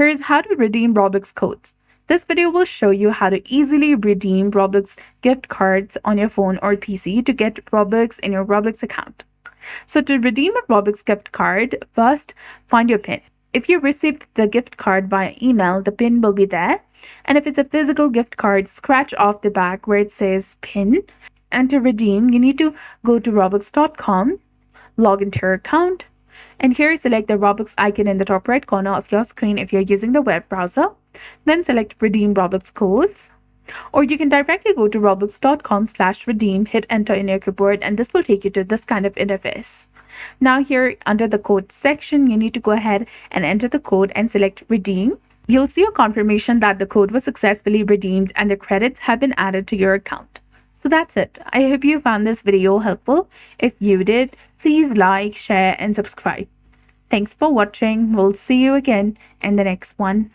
Here's how to redeem Roblox codes. This video will show you how to easily redeem Roblox gift cards on your phone or PC to get Robux in your Roblox account. So to redeem a Roblox gift card, first find your PIN. If you received the gift card via email, the PIN will be there. And if it's a physical gift card, scratch off the back where it says PIN. And to redeem, you need to go to roblox.com, log into your account, and here select the Roblox icon in the top right corner of your screen if you're using the web browser. Then select Redeem Roblox Codes. Or you can directly go to roblox.com/redeem, hit enter in your keyboard, and this will take you to this kind of interface. Now here under the code section, you need to go ahead and enter the code and select Redeem. You'll see a confirmation that the code was successfully redeemed and the credits have been added to your account. So that's it. I hope you found this video helpful. If you did, please like, share, and subscribe. Thanks for watching. We'll see you again in the next one.